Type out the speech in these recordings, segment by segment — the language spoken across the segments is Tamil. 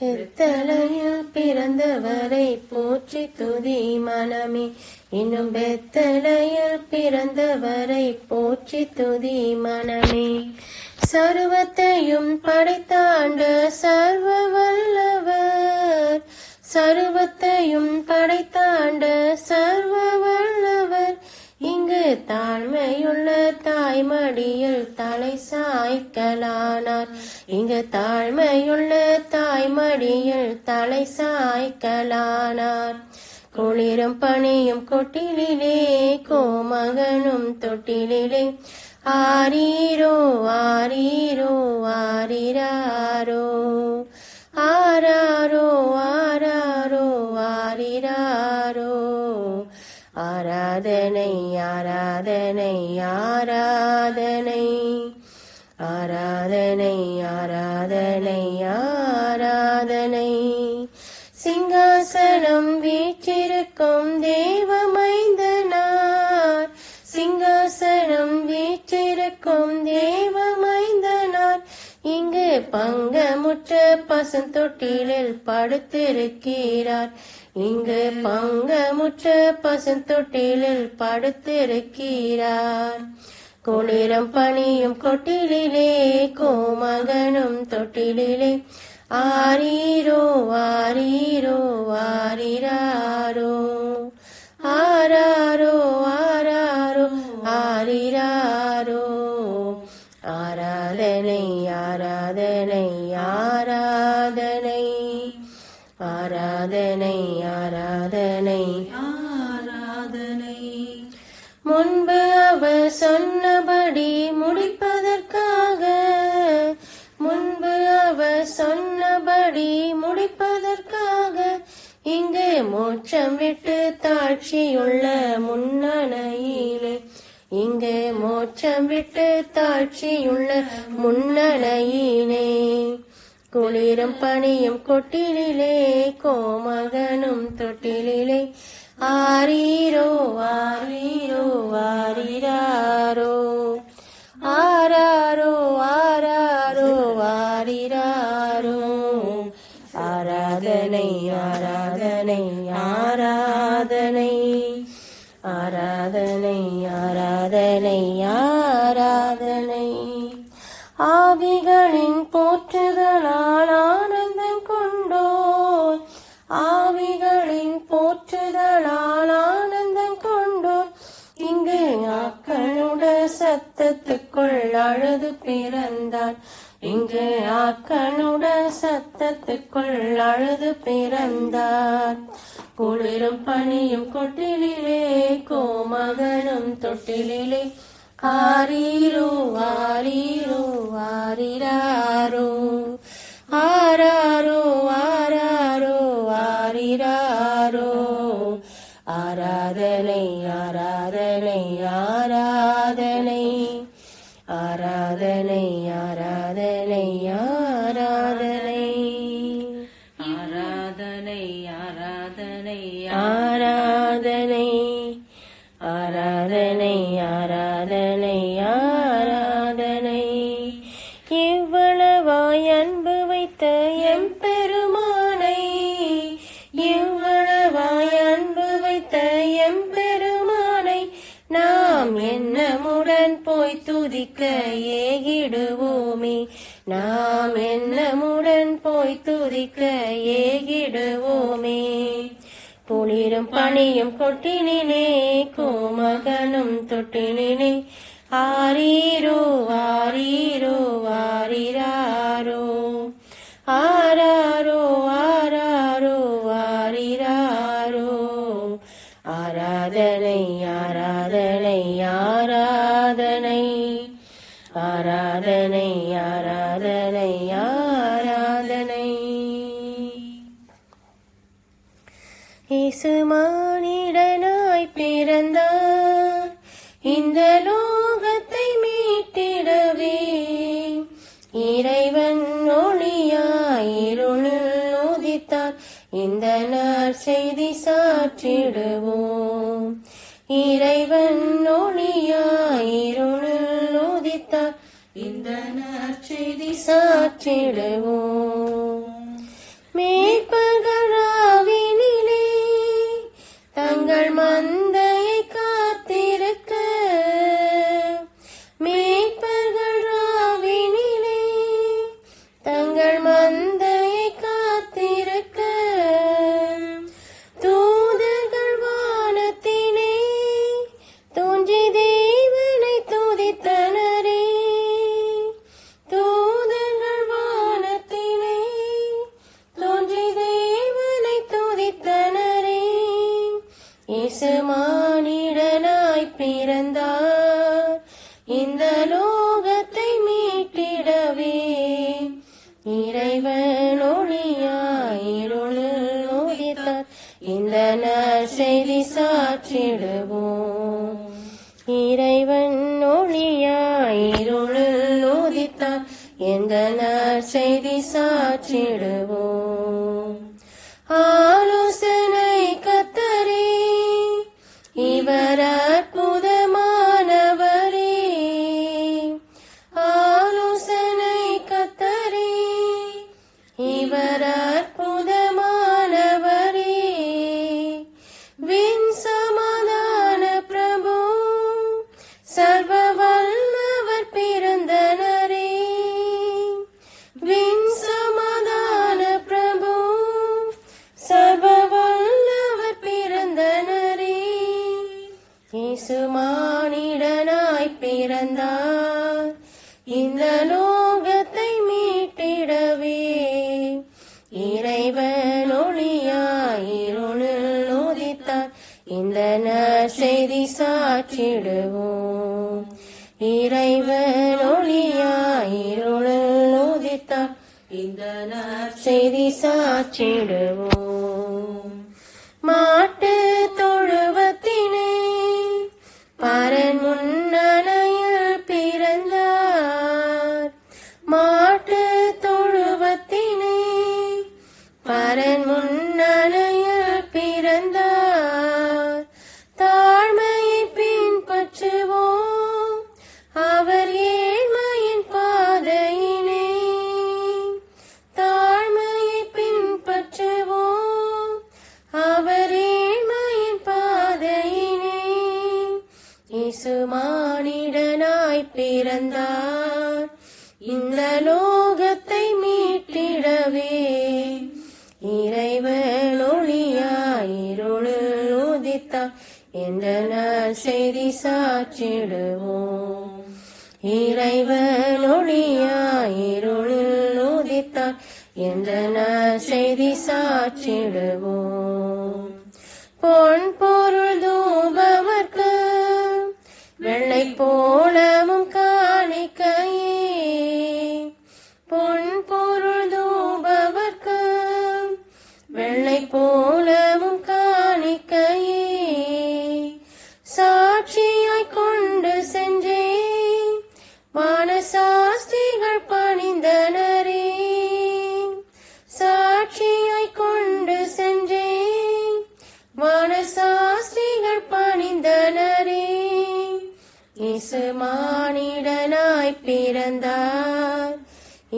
பெத்தலையில் பிறந்தவரை போற்றி துதி மனமே. இன்னும் பெத்தலையில் பிறந்தவரை போற்றி துதி மனமே. சர்வத்தையும் படைத்தாண்ட சர்வ வல்லவர், சர்வத்தையும் படைத்தாண்ட சர்வ வல்லவர், இங்கு தாழ்மையுள்ள தாய்மடியில் தலை சாய்க்கலானார். இங்கு தாழ்மையுள்ள தாய்மடியில் தலை சாய்க்கலானார். குளிரும் பனியும் கொட்டிலே கோமகனும் தொட்டிலே, ஆரீரோ ஆரீரோ ஆரிராரோ, ஆராரோ ஆராரோ ஆரிராரோ. ஆராதனை ஆராதனை ஆராதனை, ஆராதனை ஆராதனை ஆராதனை. சிங்காசனம் வீற்றிருக்கும் தேவமைந்தனார், சிங்காசனம் வீற்றிருக்கும் தேவமைந்தனார், இங்கு பங்கமுற்ற பசுந்தொட்டிலில் படுத்திருக்கிறார். இங்கு பங்கமுற்ற பசுந்தொட்டிலில் படுத்திருக்கிறார். குளிரும் பனியும் கொட்டிலே கோமகனும் தொட்டிலே, ஆரீரோ ஆரீரோ ஆரிராரோ, ஆராரோ ஆராரோ ஆரிராரோ. ஆராதனை ஆராதனை ஆராதனை, ஆராதனை ஆராதனை ஆராதனை. முன்பு அவர் சொன்னபடி முடிப்பதற்காக, முன்பு அவர் சொன்னபடி முடிப்பதற்காக, இங்கு மோட்சம் விட்டு தாழ்ச்சியுள்ள முன்னணையிலே, இங்கு மோட்சம் விட்டு தாழ்ச்சியுள்ள முன்னணையிலே. குளிரும் பனியும் கொட்டிலே கோமகனும் தொட்டிலே, ஆரீரோ ஆரீரோ ஆரிராரோ, ஆராரோ ஆராரோ ஆரிராரோ. ஆராதனை ஆராதனை ஆராதனை, ஆராதனை ஆராதனை ஆராதனை. ஆவிகளின் போற்றுதலால் ஆனந்தம் கொண்டோர், ஆவிகளின் போற்றுதலால் ஆனந்தம் கொண்டோர், இங்கு ஆக்களுட சத்தத்துக்குள் அழுது பிறந்தார். இங்கு ஆக்களுட சத்தத்துக்குள் அழுது பிறந்தார். குளிரும் பனியும் கொட்டிலே கோமகனும் தொட்டிலே, ஆரீரோ ஆரீரோ ஆரிராரோ, ஆராரோ ஆராரோ ஆரிராரோ. ஆராதனை ஆராதனை ஆராதனை, ஆராதனை ஆராதனை ஆராதனை. ஆராதனை ஆராதனை ஆராதனை, ஆராதனை ஆராதனை ஆராதனை. இவ்வளவாய் அன்பு வைத்த எம்பெருமானை, இவ்வளவாய் அன்பு வைத்த எம்பெருமானை, நாம் எண்ணமுடன் போய் துதிக்க ஏகிடுவோமே, நாம் எண்ணமுடன் போய் துதிக்க ஏகிடுவோமே. குளிரும் பனியும் கொட்டிலே கோமகனும் தொட்டிலே, ஆரீரோ ஆரீரோ ஆரிராரோ, ஆராரோ ஆராரோ ஆரிராரோ. ஆராதனை ஆராதனை ஆராதனை, ஆராதனை ஆராதனை ஆராதனை. இயேசு மானிடனாய் பிறந்தார், இந்த லோகத்தை மீட்டிடவே. இறைவன் ஒளியாய் இருளில் உதித்தார், இந்த நற்செய்தி சாற்றிடுவோம். இறைவன் ஒளியாய் இருளில் உதித்தார், இந்த நற்செய்தி சாற்றிடுவோம். இயேசு மானிடனாய் பிறந்தார் இந்த லோகத்தை மீட்டிடவே. இறைவன் ஒளியாய் இருளில் உதித்தார் இந்த நற்செய்தி சாற்றிடுவோம். இறைவன் ஒளியாய் இருளில் உதித்தார் இந்த நற்செய்தி சாற்றிடுவோம். ஆலோசனை கர்த்தரே இவர் அற்புதமானவரே. ஆலோசனை கர்த்தரே இவர் அற்புதமானவரே. விண் சமாதான பிரபு சர்வ வல்லவர் பிறந்தனரே. விண் சமாதான பிரபு சர்வ வல்லவர் பிறந்தனரே. இயேசு மானிடனாய் பிறந்தார் இந்த லோகத்தை மீட்டிடவே. இறைவன் ஒளியாய் இருளில் உதித்தார் இந்த நற்செய்தி சாற்றிடுவோம். இறைவன் ஒளியாய் இருளில் உதித்தார் இந்த நற்செய்தி சாற்றிடுவோம். மாட்டு தொழுவத்தினே பரன் முன்னணையில் பிறந்தார். மாட்டு தொழுவத்தினே பரன் முன்னணையில் பிறந்தார். தாழ்மையை பின்பற்றுவோம் அவர் ஏழ்மையின் பாதையினை. தாழ்மையை பின்பற்றுவோம் அவர் ஏழ்மையின் பாதையினை. இயேசு மானிடனாய் பிறந்தார் இந்த லோகத்தை மீட்டிடவே. இறைவன் ஒளியாய் இருளில் உதித்தார் என்ற நற்செய்தி சாற்றிடுவோம். இறைவன் ஒளியாய் இருளில் உதித்தார் என்ற நற்செய்தி சாற்றிடுவோம். பொன் பொருள் தூபவர்க்கு வெள்ளை போலவும் காணிக்கையே. பொன் பொருள் தூபவர்க்கு வெள்ளை போலவும் காணிக்கையே. சாட்சியாய் கொண்டு சென்றே வானசாஸ்திகள் பணிந்தனரே. சாட்சியாய் கொண்டு சென்றே வானசாஸ்திகள் பணிந்தனரே. இயேசு மானிடனாய் பிறந்தார்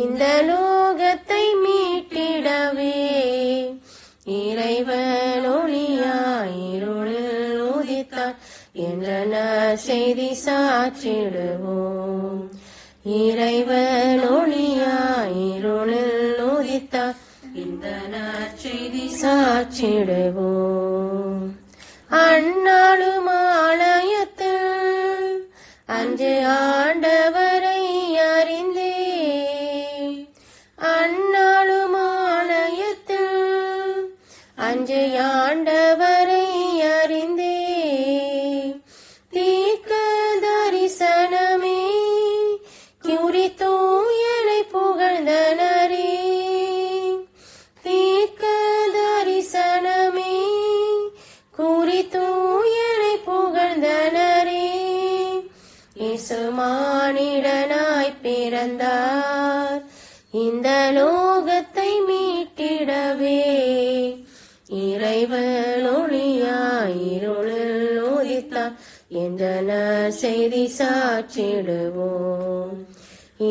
இந்த லோகத்தை மீட்டிடவே. இறைவன் ஒளியாய் இருளில் உதித்தார் என்ற நற்செய்தி சாற்றிடுவோம். இறைவன் ஒளியாய் இருளில் உதித்தார் இந்த நற்செய்தி சாற்றிடுவோம். அந்நாளும் ஆலயத்தில் அன்று ஆண்டவரை அறிந்தே. அந்நாளும் ஆலயத்தில் அன்று ஆண்டவரை அறிந்தே. தீர்க்க தரிசனமே குறித்தோ என்னை புகழ்ந்தனரே. தீர்க்க தரிசனமே குறித்தோ என்னை புகழ்ந்தனரே. இயேசு மானிடனாய் பிறந்தார் இந்த லோகத்தை மீட்டிடவே. இறைவன் ஒளியாய் இருளில் உதித்தார் என்ற நற்செய்தி சாற்றிடுவோம்.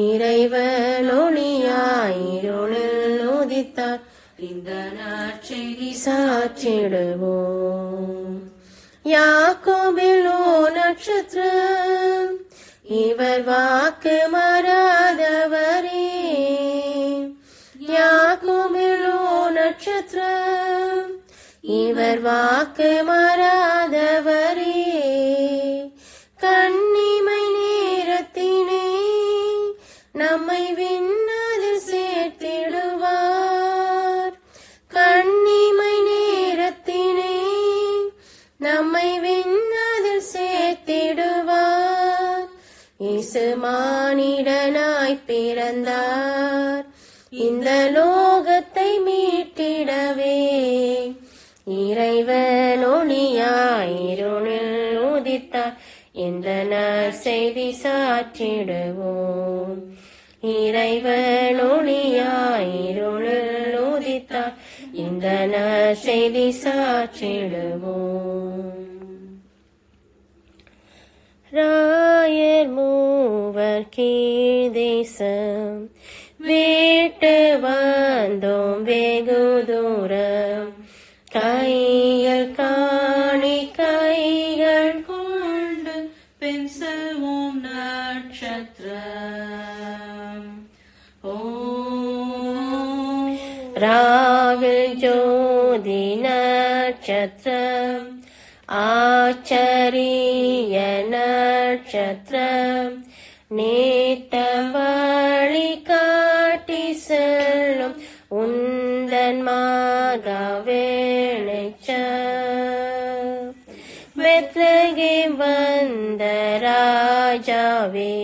இறைவன் ஒளியாய் இருளில் உதித்தார் இந்த நற்செய்தி சாற்றிடுவோம். யாக்கோபிலோ நட்சத்திரம் இவர் வாக்கு மாறாதவரே. யாக்கோபிலோ நட்சத்திரம் இவர் வாக்கு மாறாதவரே. கன்னிமை நேரத்தினே நம்மை விண்ணதில் சேர்த்திடுவார். கன்னிமை நேரத்தினே நம்மை சாற்றிடுவோம். இறைவன் ஒளியாயிருளில் உதித்தார், இந்த நற்செய்தி சாற்றிடுவோம். ராயர் மூவர் கீழ்தேசம் விட்டு வந்தோம் வெகு தூரம், கையில் காணி கைகள் கொண்டு பின் செல்வோம் நட்சத்திரம். ராவில் ஜோதி நட்சத்திரம், ஆச்சரிய நட்சத்திரம், நீட்டம் வழி காட்டி செல்லும் உந்தன் மகா வெளிச்சம். பெத்லகேம் வந்த ராஜாவே,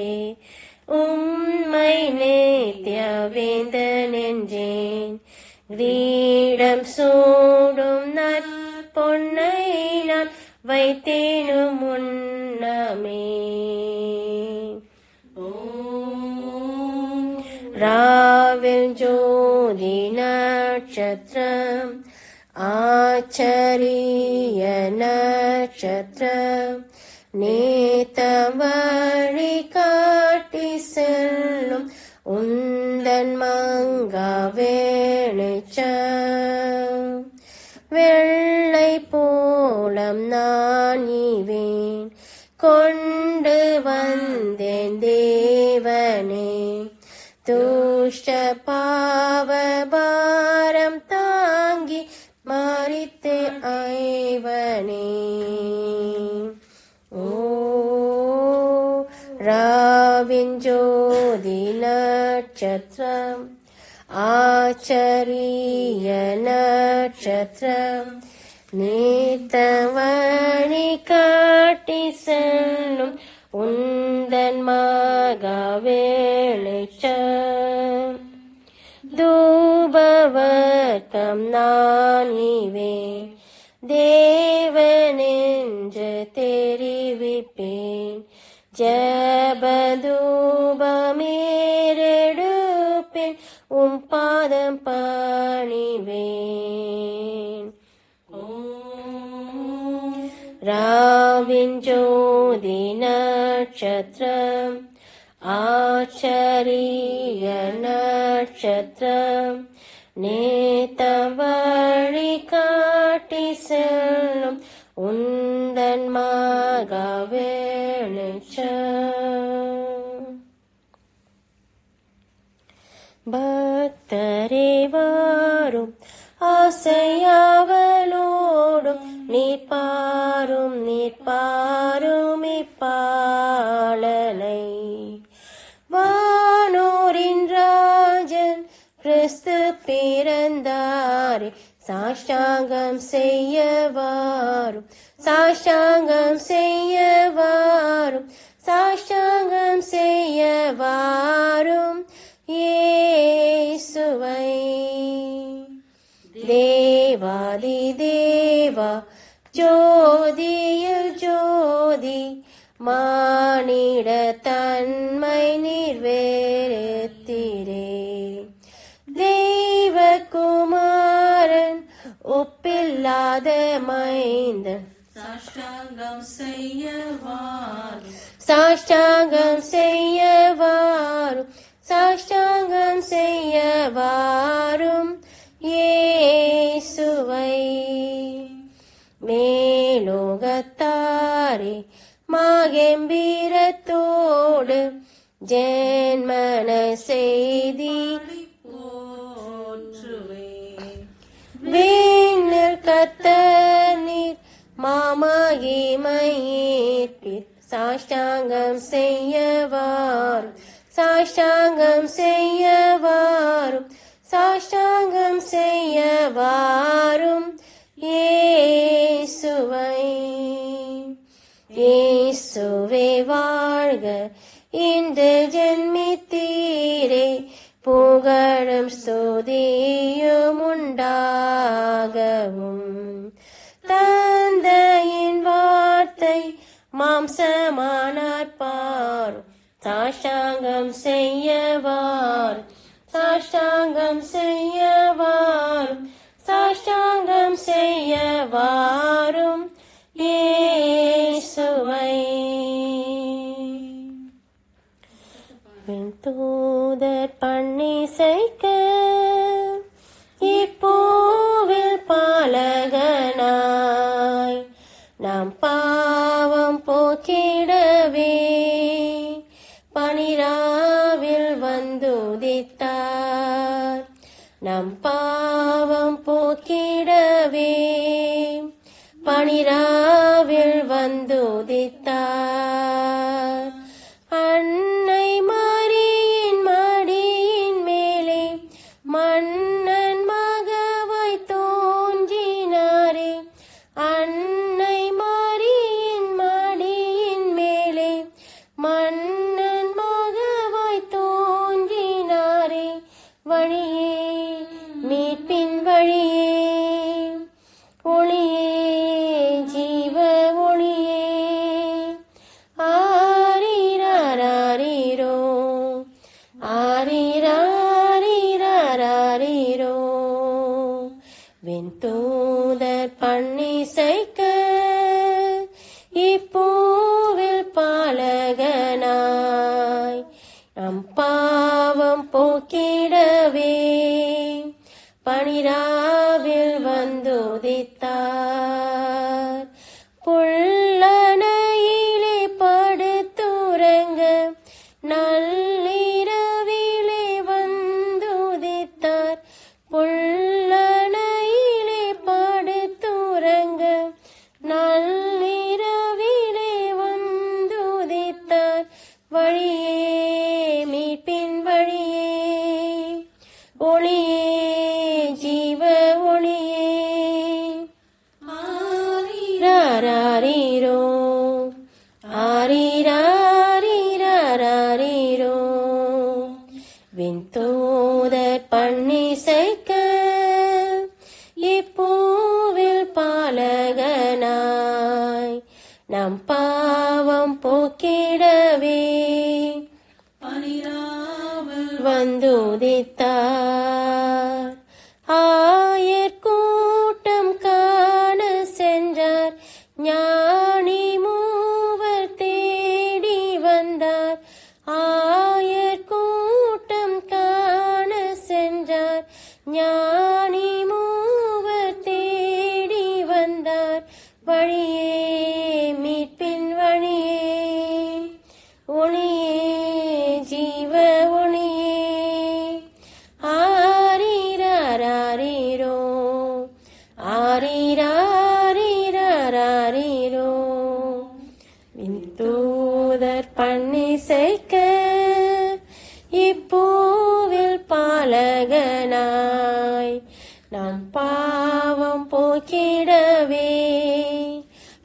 உம்மை நித்திய வேந்தன் என்றேன். கிரீடம் சூடும் நற்பொன்னை நான் வைத்தேனும் முன்னமே. ராவில் ஜோதி நட்சத்திரம், ஆச்சரிய நட்சத்திரம், நீத்தம் வழி காட்டி செல்லும் உந்தன் மங்கா வெளிச்சம். வெள்ளை போலம் நான் ஈவேன் கொண்டு வந்தேன் தேவனே, துஷ்ட பாவ பாரம் தாங்கி மரித்து ஐவனே. ஓ ராவின் ஜோதி நட்சத்திரம், ஆச்சரிய நட்சத்திரம், நீத்த வழி காட்டி செல்லும் உந்தன் மகா வெளிச்சம். தூபவர்க்கம் நான் ஈவேன், தேவனென்று தெரிவிப்பேன். ஜபதூபமேறெடுப்பேன், உம் பாதம் பணிவேன். ராவின் ஜோதி நட்சத்திரம், ஆச்சரிய நட்சத்திரம், நீத்தம் வழி காட்டி செல்லும் உந்தன் மகா வெளிச்சம். பக்தரே வாரும், ஆசையாவலோடும் நீர்ப்பாரும் நீர்ப்பாரும் இப்பாடலை. வானோரின் ராஜன் கிறிஸ்து பிறந்தாரே, சாஷ்டாங்கம் செய்ய வாரும், சாஷ்டாங்கம் செய்ய வாரும், சாஷ்டாங்கம் செய்ய வாரும் இயேசுவை. தேவாதி தேவா ஜோதியில் ஜோதி, மானிட தன்மை நிறைவேற்றிரே. தெய்வகுமாரன் ஒப்பில்லாத மைந்தன், சாஷ்டாங்கம் செய்ய வாரும், சாஷ்டாங்கம் செய்ய வாரும், சாஷ்டாங்கம் செய்ய வாரும் இயேசுவை. மேலோகத்தாரே மாகெம்பீரத்தோடு ஜென்மன செய்தி போற்றுவே. வீணில் கர்த்தர் நீர் மாமகிமையேற்பீர். சாஷ்டாங்கம் செய்ய வாரும், சாஷ்டாங்கம் செய்ய வாரும், சாஷ்டாங்கம் செய்ய வாரும் இயேசுவை. இயேசுவே வாழ்க, இன்று ஜென்மித்தீரே, புகழும் ஸ்துதியும் உண்டாகவும். தந்தையின் வார்த்தை மாம்சமானார் பாரும், சாஷ்டாங்கம் செய்யவார் சாஷ்டாங்கம் செய்யவாரும் சாஷ்டாங்கம் செய்யவாரும் இயேசுவை. தூதர் பண்ணிசைக்க இப்பூவில் பாலகனாய் நாம் பாவம் போக்கிடவே பனிராவில் வந்துதித்தார். நம் பாவம் போக்கிடவே பனிராவில் வந்துதித்தார். அன்னை மரியின் மடியின் மேலே மன்னன் மகவாய் தோன்றினாரே. அன்னை மரியின் மடியின் மேலே மன்னன் மகவாய் தோன்றினாரே. வழியே மீட்பின் வழியே ஒளியே ஜீவ ஒளியே. ஆரிரரரிரோ ஆரிரரிரரரிரோ. விண்தூதர் பண்ணிசைக்க இப்பூவில் பாலகனாய் நம் பாவம் போக்கிடவே பனிராவில் வந்துதித்தார். புல்லணையிலே படுத்துறங்க நள்ளிரவிலே வந்துதித்தார். புல்லணையிலே படுத்துறங்க நள்ளிரவிலே வந்துதித்தார். வழியே மீட்பின் வழியே ஒளியே ஜீவ ஒளியே. ஆரிரரிரோ ஆரிரரிரரரிரோ. விண்தூதர் பண்ணிசைக்க இப்பூவில் பாலகனாய் நம் பாவம் போக்கிடவே பனிராவில் வந்துதித்தார். ஆயர் கூட்டம் காண சென்றார். ஞானி மூவர் தேடி வந்தார். ஆயர் கூட்டம் காண சென்றார். ஞானி மூவர் தேடி வந்தார். வழியே மீட்பின் வழியே ஒளியே ஜீவ ஒளியே. ஆரிரரரிரோ ஆரிரரிரரரிரோ. விண்தூதர் பண்ணிசைக்க இப்பூவில் பாலகனாய் நம் பாவம் போக்கிடவே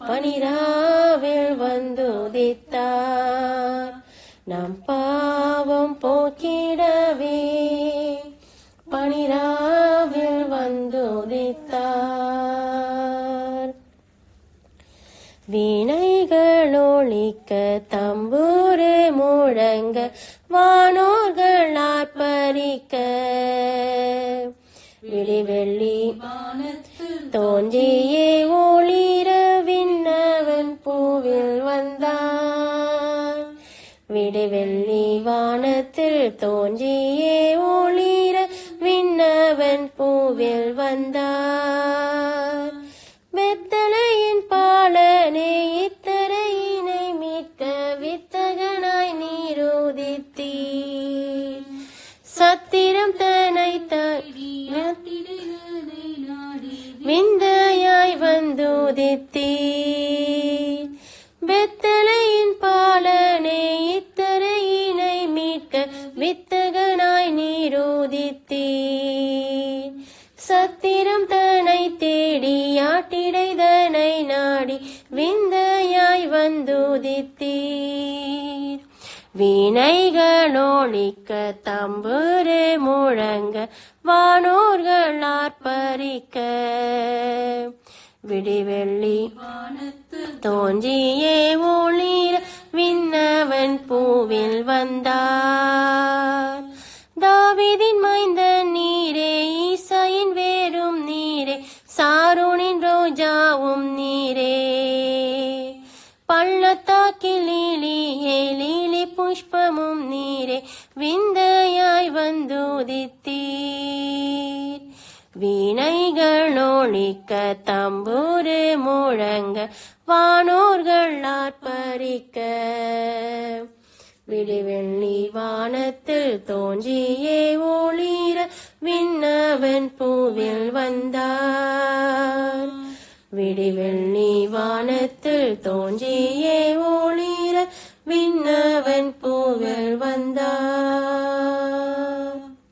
பனிராவில் வந்துதித்தார். நம் பாவம் போக்கிடவே பனிராவில் வந்துதித்தார். வீணைகளொலிக்க தம்புரு முழங்க வானோர்கள் ஆர்ப்பரிக்க விடிவெள்ளி வானத்தில் தோன்றியே ஒளிர விண்ணவன் பூவில் வந்தான். விடிவெள்ளி வானத்தில் தோன்றியே ஒளிர விண்ணவன் பூவில் வந்தான். வெத்தலையின் பாலனே இத்தரையினை மீட்க வித்தகனாய் நீருதித்தீர். சத்திரம் தனை விந்தையாய் வந்துதித்தீர். வெத்தலையின் பாலனே இத்தரையினை மீட்க வித்தகனாய் நீருதித்தீர். சத்திரம் தனை தேடி ஆட்டிடைதனை நாடி விந்தையாய் வந்துதித்தீர். வீணைகளொலிக்க தம்புரு முழங்க வானோர்கள் ஆர்ப்பரிக்க விடிவெள்ளி வானத்தில் தோன்றியே ஒளிர விண்ணவன் பூவில் வந்தார். தாவீதின் மைந்தன் நீரே, ஈசாயின் வேரும் நீரே, சாரோனின் ரோஜாவும் நீரே. பள்ளத்தாக்கில் லீலியே, லீலி புஷ்பமும் நீரே, விந்தையாய் வந்துதித்தீர். வீணைகள் ஒலிக்க, தம்புரு முழங்க, வானோர்கள் ஆர்ப்பரிக்க. விடிவெள்ளி வானத்தில் தோன்றியே ஒளிர, விண்ணவன் பூவில் வந்தார். விடிவெள்ளி வானத்தில் தோன்றியே